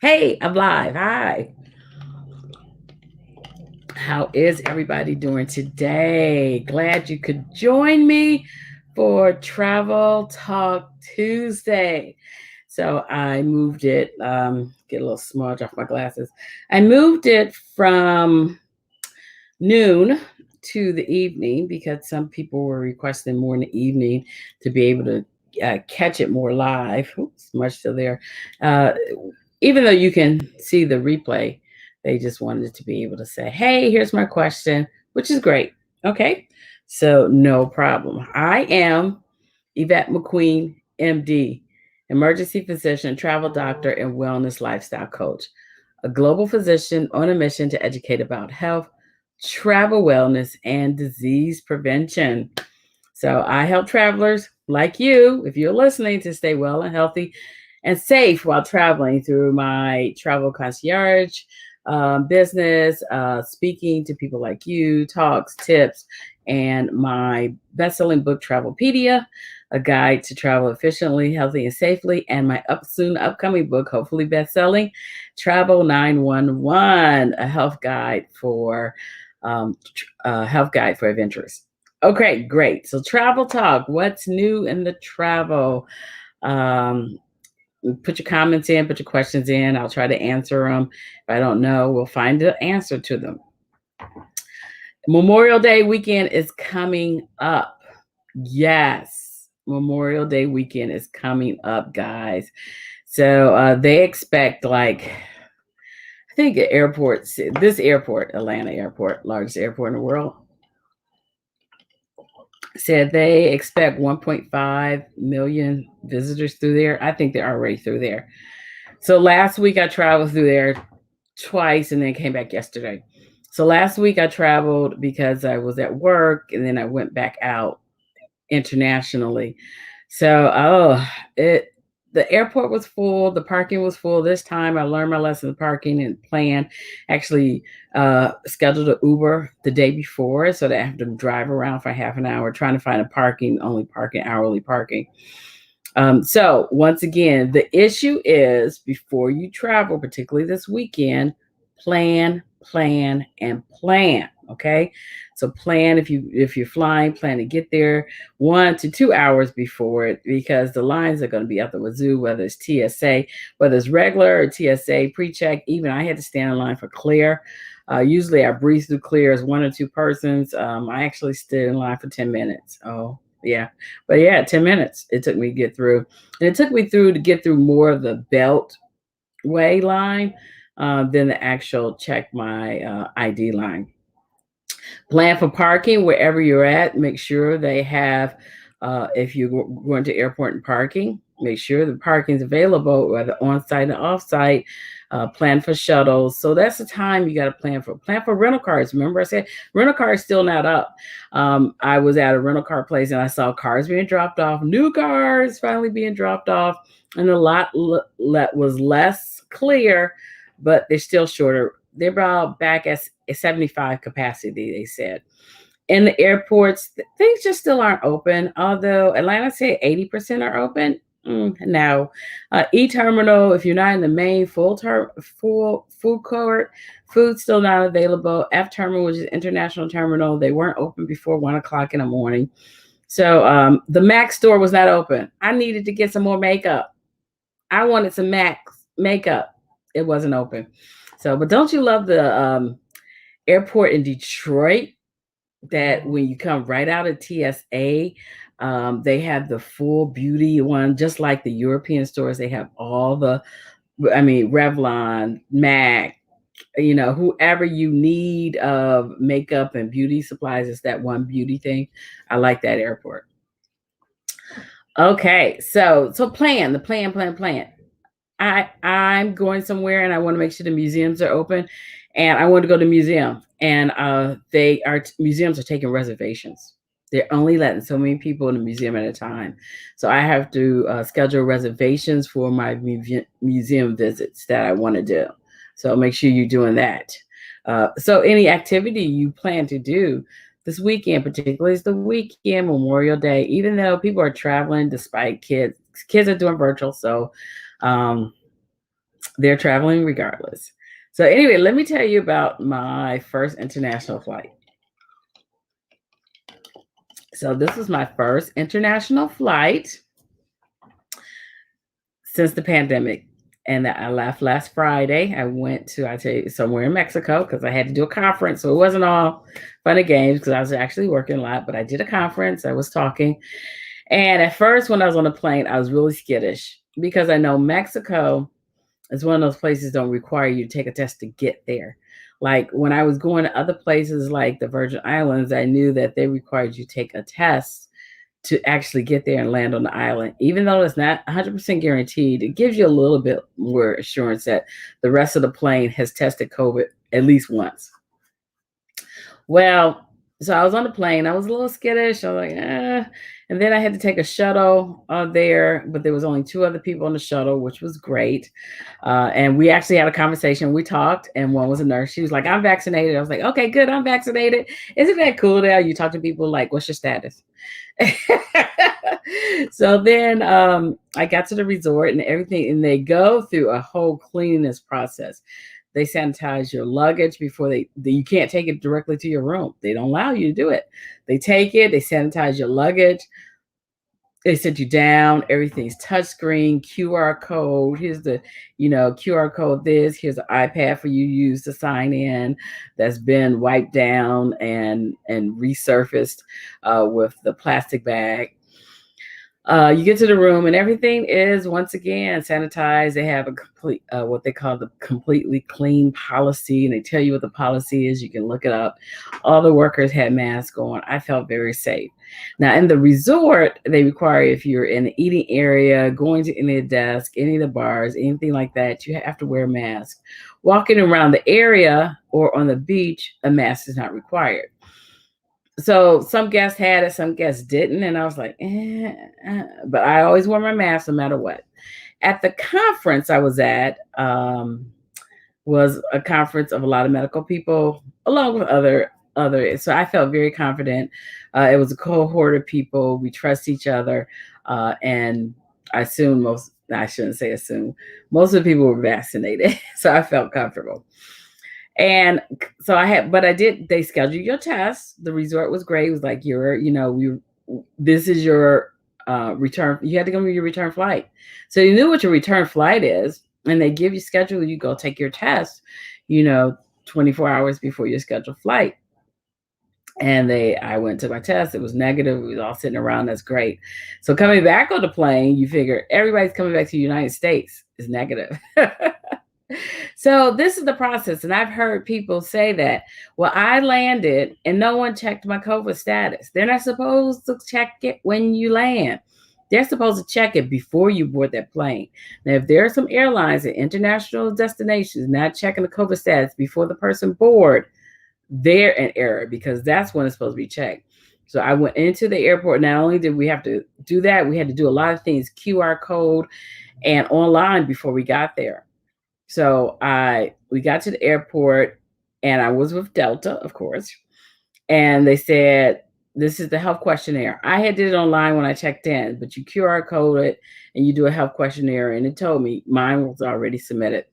Hey, I'm live. Hi. How is everybody doing today? Glad you could join me for Travel Talk Tuesday. So I moved it, get a little smudge off my glasses. I moved it from noon to the evening because some people were requesting more in the evening to be able to catch it more live. Oops, much still there. Uh, Even though you can see the replay, they just wanted to be able to say, hey, here's my question, which is great. Okay. So, no problem. I am Yvette McQueen, MD, emergency physician, travel doctor, and wellness lifestyle coach, a global physician on a mission to educate about health, travel wellness, and disease prevention. So I help travelers like you, if you're listening, to stay well and healthy and safe while traveling through my travel concierge business, speaking to people like you, talks, tips, and my best-selling book, Travelpedia, a guide to travel efficiently, healthy, and safely, and my soon upcoming book, hopefully best-selling, Travel 911, a health guide for adventurers. Okay, great. So travel talk. What's new in the travel? Um, Put your comments in, put your questions in. I'll try to answer them. If I don't know, we'll find the answer to them. Memorial Day weekend is coming up. Yes, Memorial Day weekend is coming up, guys. So they expect I think this airport, Atlanta Airport, largest airport in the world, said they expect 1.5 million visitors through there. I think they're already through there. So last week I traveled through there twice and then came back yesterday. So last week I traveled because I was at work and then I went back out internationally. So the airport was full, the parking was full. This time I learned my lesson of parking and planned. Actually scheduled an Uber the day before so that I have to drive around for half an hour trying to find hourly parking. So once again, the issue is before you travel, particularly this weekend, plan, and plan. Okay. So plan if you're flying, plan to get there 1 to 2 hours before it because the lines are going to be up the wazoo, whether it's TSA, whether it's regular or TSA pre-check. Even I had to stand in line for Clear. Usually I breeze through Clear as 1 or 2 persons. I actually stood in line for 10 minutes. Oh, yeah. But yeah, 10 minutes it took me to get through. And it took me to get through more of the Beltway line than the actual check my ID line. Plan for parking wherever you're at. Make sure they have, if you're going to airport and parking, make sure the parking is available, whether on-site or off-site. Plan for shuttles. So that's the time you got to plan for rental cars. Remember I said rental car is still not up. I was at a rental car place and I saw cars being dropped off, new cars finally being dropped off, and a lot was less clear, but they're still shorter. They're about back at 75 capacity, they said. In the airports, things just still aren't open, although Atlanta said 80% are open. No. E-terminal, if you're not in the main full food court, food's still not available. F-terminal, which is international terminal, they weren't open before 1 o'clock in the morning. So the MAC store was not open. I needed to get some more makeup. I wanted some MAC makeup. It wasn't open. So, but don't you love the airport in Detroit that when you come right out of TSA, they have the full beauty one, just like the European stores. They have all Revlon, MAC, whoever you need of makeup and beauty supplies is that one beauty thing. I like that airport. Okay, so plan. I'm going somewhere and I want to make sure the museums are open, and I want to go to museum, and museums are taking reservations. They're only letting so many people in the museum at a time, so I have to schedule reservations for my museum visits that I want to do. So make sure you're doing that. So any activity you plan to do this weekend, particularly is the weekend, Memorial Day, even though people are traveling, despite kids are doing virtual. So They're traveling regardless. So anyway, let me tell you about my first international flight. So this was my first international flight since the pandemic. And I left last Friday. I went to, I tell you, somewhere in Mexico because I had to do a conference. So it wasn't all fun and games because I was actually working a lot, but I did a conference. I was talking. And at first, when I was on the plane, I was really skittish because I know Mexico is one of those places don't require you to take a test to get there. Like when I was going to other places like the Virgin Islands, I knew that they required you to take a test to actually get there and land on the island. Even though it's not 100% guaranteed, it gives you a little bit more assurance that the rest of the plane has tested COVID at least once. Well, so I was on the plane. I was a little skittish. I was like, eh. And then I had to take a shuttle there, but there was only two other people on the shuttle, which was great. And we actually had a conversation. We talked, and one was a nurse. She was like, I'm vaccinated. I was like, okay, good. I'm vaccinated. Isn't that cool now? You talk to people like, what's your status? So then I got to the resort and everything, and they go through a whole cleanliness process. They sanitize your luggage before you can't take it directly to your room. They don't allow you to do it. They take it, they sanitize your luggage. They sit you down. Everything's touchscreen, QR code. Here's the, QR code. Here's an iPad for you to use to sign in. That's been wiped down and resurfaced with the plastic bag. You get to the room and everything is once again sanitized. They have a complete, what they call the completely clean policy, and they tell you what the policy is. You can look it up. All the workers had masks on. I felt very safe. Now in the resort, they require if you're in the eating area, going to any of the desk, any of the bars, anything like that, you have to wear a mask. Walking around the area or on the beach, a mask is not required. So some guests had it, some guests didn't, and I was like, but I always wore my mask no matter what. At the conference I was at, was a conference of a lot of medical people, along with other. So I felt very confident. It was a cohort of people. We trust each other, and I assume I shouldn't say assume. Most of the people were vaccinated, so I felt comfortable. And so they scheduled your test. The resort was great. It was like, this is your return. You had to go to your return flight. So you knew what your return flight is, and they give you schedule. You go take your test, 24 hours before your scheduled flight. And I went to my test. It was negative. We was all sitting around. That's great. So coming back on the plane, you figure everybody's coming back to the United States is negative. So this is the process. And I've heard people say that, well, I landed and no one checked my COVID status. They're not supposed to check it when you land. They're supposed to check it before you board that plane. Now, if there are some airlines at international destinations not checking the COVID status before the person board, they're in error because that's when it's supposed to be checked. So I went into the airport. Not only did we have to do that, we had to do a lot of things, QR code and online before we got there. So we got to the airport and I was with Delta, of course. And they said, this is the health questionnaire. I had did it online when I checked in, but you QR code it and you do a health questionnaire. And it told me mine was already submitted.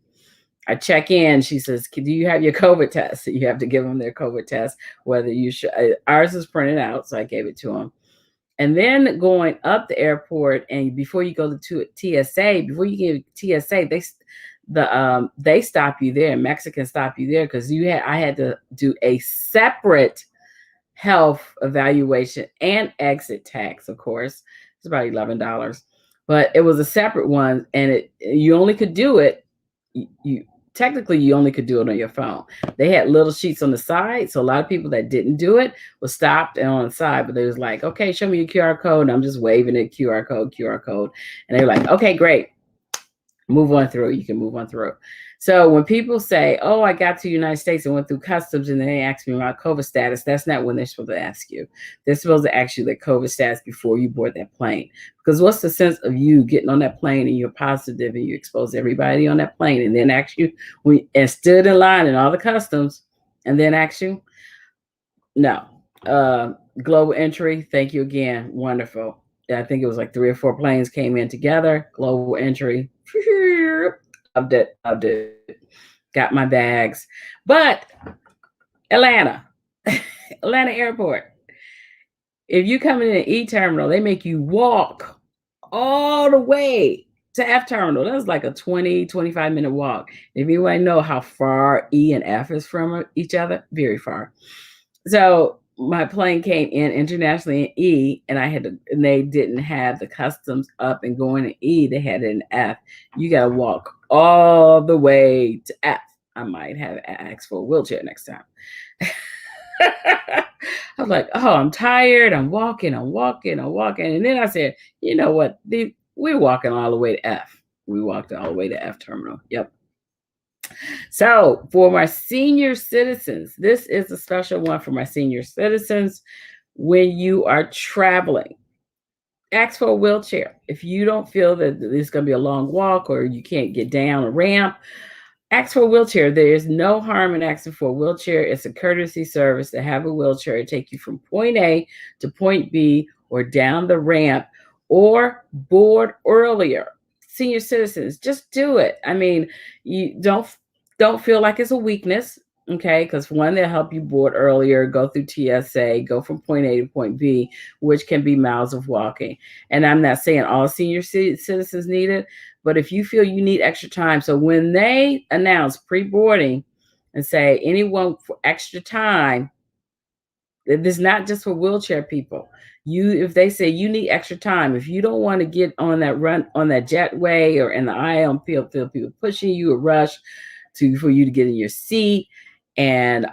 I check in. She says, do you have your COVID test? So you have to give them their COVID test, whether you should. Ours is printed out. So I gave it to them. And then going up the airport, and before you go to TSA, before you get TSA, they stop you there. Mexicans stop you there because I had to do a separate health evaluation and exit tax. Of course, it's about $11, but it was a separate one, and you only could do it. Technically, you only could do it on your phone. They had little sheets on the side, so a lot of people that didn't do it was stopped and on the side. But they was like, "Okay, show me your QR code." And I'm just waving it, QR code, and they're like, "Okay, great, move on through. You can move on through." So when people say, "Oh, I got to the United States and went through customs and they asked me about COVID status," that's not when they're supposed to ask you. They're supposed to ask you the COVID status before you board that plane. Because what's the sense of you getting on that plane and you're positive and you expose everybody on that plane and then ask you and stood in line in all the customs and then ask you? No. Global entry. Thank you again. Wonderful. I think it was like 3 or 4 planes came in together. Global entry. Loved it. Loved it. Got my bags. But Atlanta, Atlanta Airport. If you come in an E terminal, they make you walk all the way to F terminal. That was like a 20-25 minute walk. If you know how far E and F is from each other, very far. So my plane came in internationally in E, and and they didn't have the customs up and going to E. They had it in F. You got to walk all the way to F. I might have asked for a wheelchair next time. I was like, oh, I'm tired. I'm walking. And then I said, you know what? We're walking all the way to F. We walked all the way to F terminal. Yep. So for my senior citizens, this is a special one for my senior citizens. When you are traveling, ask for a wheelchair. If you don't feel that it's going to be a long walk or you can't get down a ramp, ask for a wheelchair. There is no harm in asking for a wheelchair. It's a courtesy service to have a wheelchair to take you from point A to point B or down the ramp or board earlier. Senior citizens, just do it. I mean, you don't feel like it's a weakness, okay? Because one, they'll help you board earlier, go through TSA, go from point A to point B, which can be miles of walking. And I'm not saying all senior citizens need it, but if you feel you need extra time, so when they announce pre-boarding and say anyone for extra time, this is not just for wheelchair people. If they say you need extra time, if you don't want to get on that jetway or in the aisle, feel people pushing you, a rush for you to get in your seat and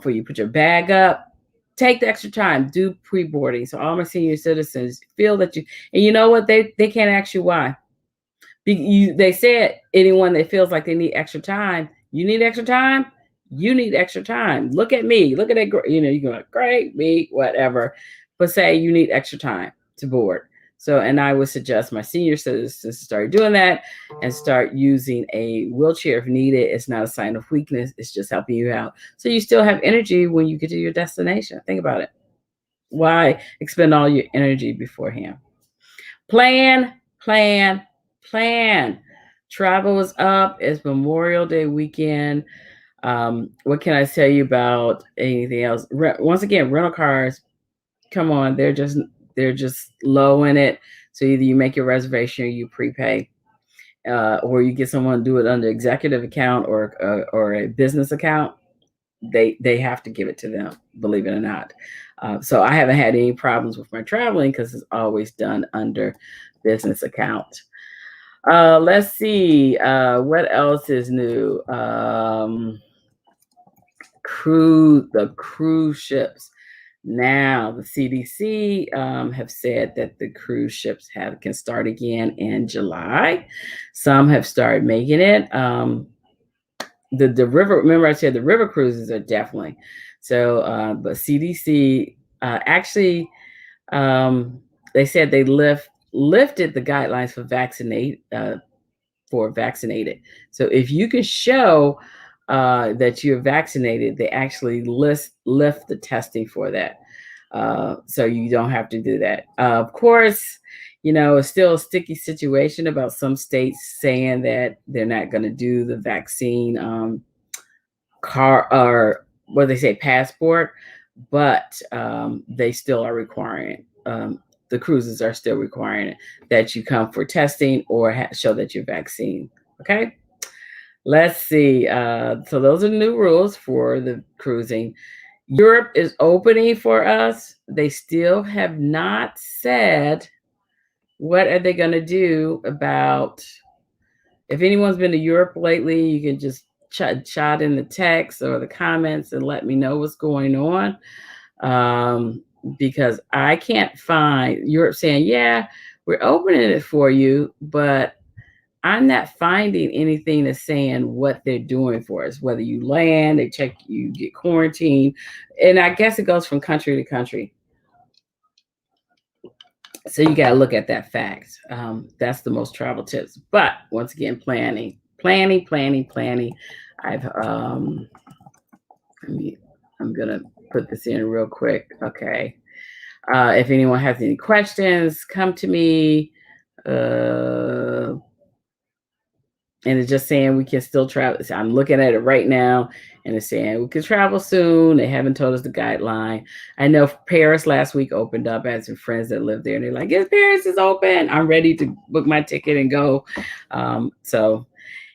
for you to put your bag up, take the extra time, do pre-boarding. So all my senior citizens feel that and you know what, they can't ask you why. They said anyone that feels like they need extra time, you need extra time, you need extra time. Look at me, look at that, you go, great, me, whatever, but say you need extra time to board. So, and I would suggest my senior citizens start doing that and start using a wheelchair if needed. It's not a sign of weakness. It's just helping you out. So you still have energy when you get to your destination. Think about it. Why expend all your energy beforehand? Plan. Travel is up. It's Memorial Day weekend. What can I tell you about anything else? Once again, rental cars, come on, they're just low in it. So either you make your reservation or you prepay, or you get someone to do it under executive account or a business account. They have to give it to them, believe it or not. So I haven't had any problems with my traveling because it's always done under business account. Let's see. What else is new? The cruise ships. Now, the CDC have said that the cruise ships can start again in July. Some have started making it. The river, remember I said the river cruises are definitely. So, but CDC actually, they said they lifted the guidelines for vaccinated. So if you can show that you're vaccinated, they actually lift the testing for that. So you don't have to do that. Of course, it's still a sticky situation about some states saying that they're not going to do the vaccine car or what they say passport, but they still are requiring the cruises are still requiring that you come for testing or show that you're vaccine. Okay. Let's see. So those are new rules for the cruising. Europe is opening for us. They still have not said what are they going to do about. If anyone's been to Europe lately, you can just chat in the text or the comments and let me know what's going on. Because I can't find Europe saying, yeah, we're opening it for you, but I'm not finding anything that's saying what they're doing for us. Whether you land, they check you, get quarantined. And I guess it goes from country to country. So you got to look at that fact. That's the most travel tips. But once again, planning. I'm gonna put this in real quick. Okay. If anyone has any questions, come to me. And it's just saying we can still travel. So I'm looking at it right now, and it's saying we can travel soon. They haven't told us the guideline. I know Paris last week opened up. I had some friends that live there, and they're like, "Yes, Paris is open. I'm ready to book my ticket and go." So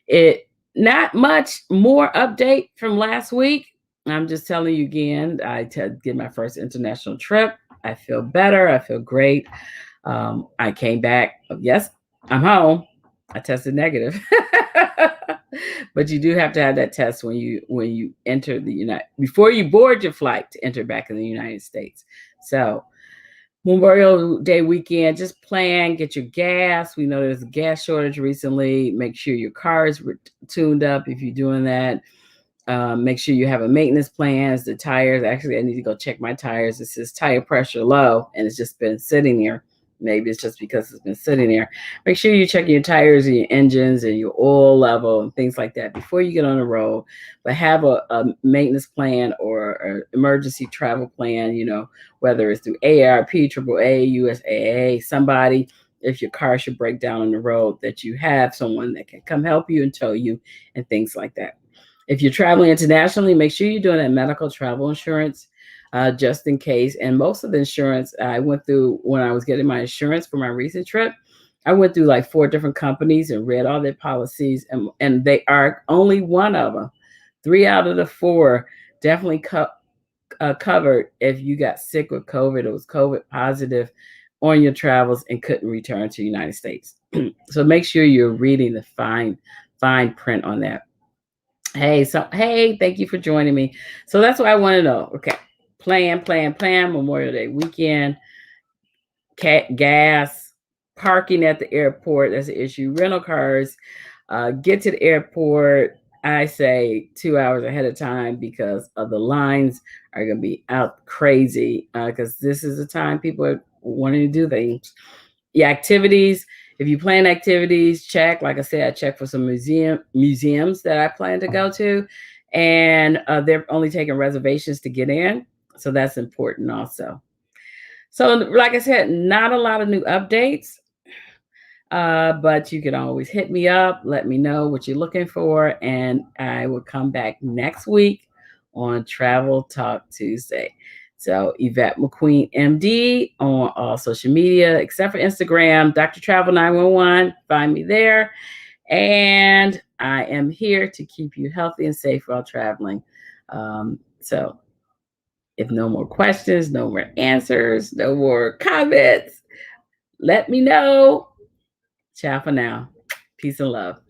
it not much more update from last week. I'm just telling you again. I did my first international trip. I feel better. I feel great. I came back. Yes, I'm home. I tested negative. But you do have to have that test when you enter the United before you board your flight to enter back in the United States. So Memorial Day weekend, just plan, get your gas. We know there's a gas shortage recently. Make sure your car is tuned up if you're doing that. Make sure you have a maintenance plan. The tires, actually, I need to go check my tires. It says tire pressure low, and it's just been sitting there. Maybe it's just because it's been sitting there. Make sure you check your tires and your engines and your oil level and things like that before you get on the road. But have a maintenance plan or an emergency travel plan, whether it's through AARP, AAA, USAA, somebody, if your car should break down on the road, that you have someone that can come help you and tow you and things like that. If you're traveling internationally, make sure you're doing that medical travel insurance just in case. And most of the insurance I went through when I was getting my insurance for my recent trip, I went through like 4 different companies and read all their policies, and they are only one of them. 3 out of the 4 definitely covered if you got sick with COVID or was COVID positive on your travels and couldn't return to the United States. So make sure you're reading the fine print on that. Hey, thank you for joining me. So that's what I want to know. Okay. Plan, Memorial Day weekend, gas, parking at the airport. That's an issue. Rental cars, get to the airport, I say 2 hours ahead of time because of the lines are going to be out crazy because this is the time people are wanting to do things. Yeah, activities. If you plan activities, check. Like I said, I checked for some museums that I plan to go to, and they're only taking reservations to get in. So that's important also. So like I said, not a lot of new updates, but you can always hit me up, let me know what you're looking for, and I will come back next week on Travel Talk Tuesday. So Yvette McQueen, MD, on all social media, except for Instagram, Dr. Travel 911, find me there. And I am here to keep you healthy and safe while traveling. So if no more questions, no more answers, no more comments, let me know. Ciao for now. Peace and love.